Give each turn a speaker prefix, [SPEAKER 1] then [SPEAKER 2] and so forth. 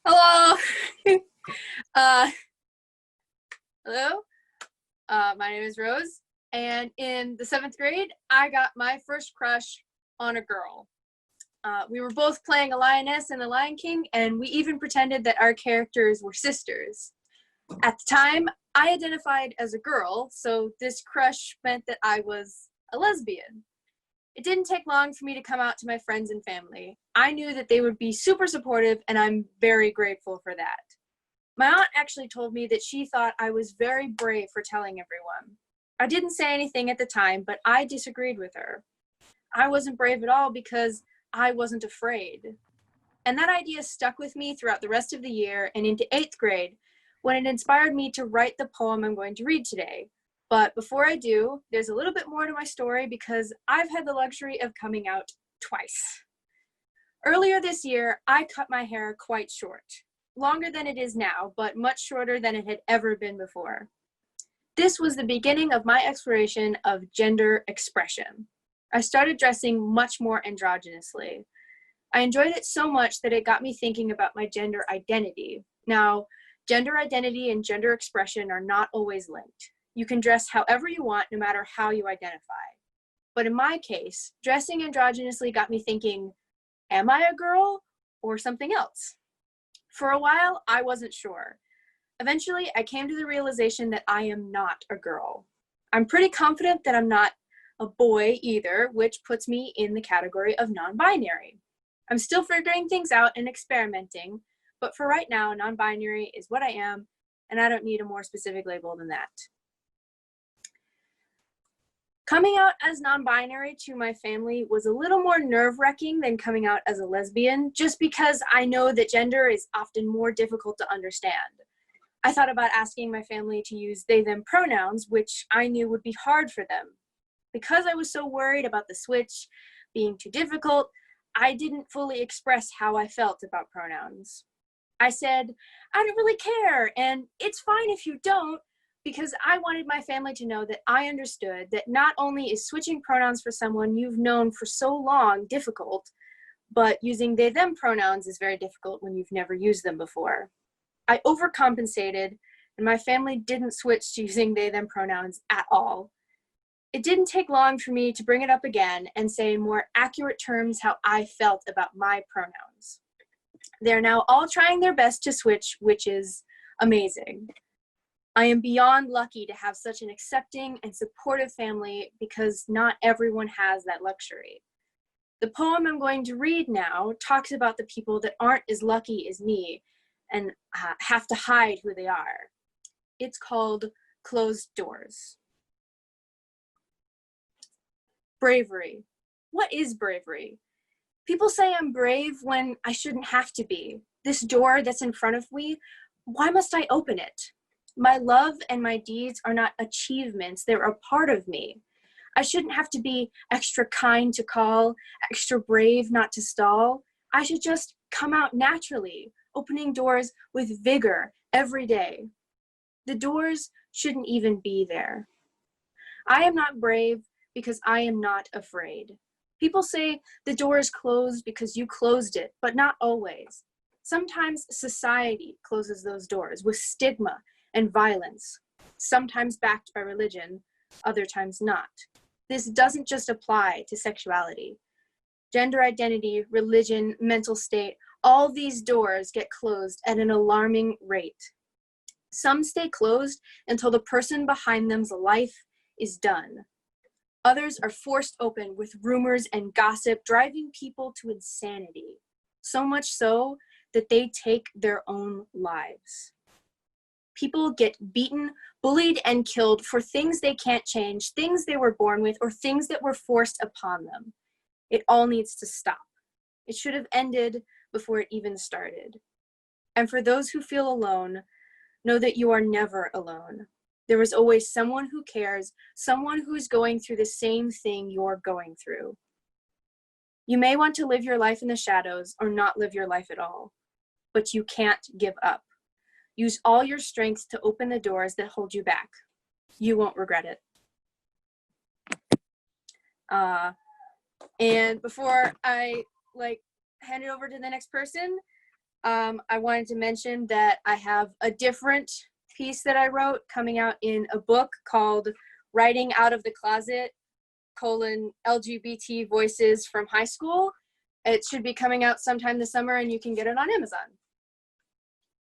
[SPEAKER 1] Hello. uh, hello. My name is Rose, and in the 7th grade, I got my first crush on a girl. We were both playing a lioness in The Lion King, and we even pretended that our characters were sisters. At the time, I identified as a girl, so this crush meant that I was a lesbian. It didn't take long for me to come out to my friends and family. I knew that they would be super supportive, and I'm very grateful for that. My aunt actually told me that she thought I was very brave for telling everyone. I didn't say anything at the time, but I disagreed with her. I wasn't brave at all because I wasn't afraid. And that idea stuck with me throughout the rest of the year and into 8th grade, when it inspired me to write the poem I'm going to read today. But before I do, there's a little bit more to my story because I've had the luxury of coming out twice. Earlier this year, I cut my hair quite short. Longer than it is now, but much shorter than it had ever been before. This was the beginning of my exploration of gender expression. I started dressing much more androgynously. I enjoyed it so much that it got me thinking about my gender identity. Now, gender identity and gender expression are not always linked. You can dress however you want, no matter how you identify. But in my case, dressing androgynously got me thinking, am I a girl or something else? For a while, I wasn't sure. Eventually, I came to the realization that I am not a girl. I'm pretty confident that I'm not a boy either, which puts me in the category of non-binary. I'm still figuring things out and experimenting, but for right now, non-binary is what I am, and I don't need a more specific label than that. Coming out as non-binary to my family was a little more nerve-wracking than coming out as a lesbian, just because I know that gender is often more difficult to understand. I thought about asking my family to use they/them pronouns, which I knew would be hard for them. Because I was so worried about the switch being too difficult, I didn't fully express how I felt about pronouns. I said, I don't really care, and it's fine if you don't, because I wanted my family to know that I understood that not only is switching pronouns for someone you've known for so long difficult, but using they/them pronouns is very difficult when you've never used them before. I overcompensated, and my family didn't switch to using they/them pronouns at all. It didn't take long for me to bring it up again and say in more accurate terms how I felt about my pronouns. They're now all trying their best to switch, which is amazing. I am beyond lucky to have such an accepting and supportive family because not everyone has that luxury. The poem I'm going to read now talks about the people that aren't as lucky as me and have to hide who they are. It's called Closed Doors. Bravery. What is bravery? People say I'm brave when I shouldn't have to be. This door that's in front of me, why must I open it? My love and my deeds are not achievements, they're a part of me. I shouldn't have to be extra kind to call, extra brave not to stall. I should just come out naturally, opening doors with vigor every day. The doors shouldn't even be there. I am not brave because I am not afraid. People say the door is closed because you closed it, but not always. Sometimes society closes those doors with stigma and violence, sometimes backed by religion, other times not. This doesn't just apply to sexuality. Gender identity, religion, mental state, all these doors get closed at an alarming rate. Some stay closed until the person behind them's life is done. Others are forced open with rumors and gossip, driving people to insanity. So much so that they take their own lives. People get beaten, bullied, and killed for things they can't change, things they were born with, or things that were forced upon them. It all needs to stop. It should have ended before it even started. And for those who feel alone, know that you are never alone. There is always someone who cares, someone who is going through the same thing you're going through. You may want to live your life in the shadows or not live your life at all, but you can't give up. Use all your strength to open the doors that hold you back. You won't regret it. And before I hand it over to the next person, I wanted to mention that I have a different piece that I wrote coming out in a book called Writing Out of the Closet, LGBT Voices from High School. It should be coming out sometime this summer, and you can get it on Amazon.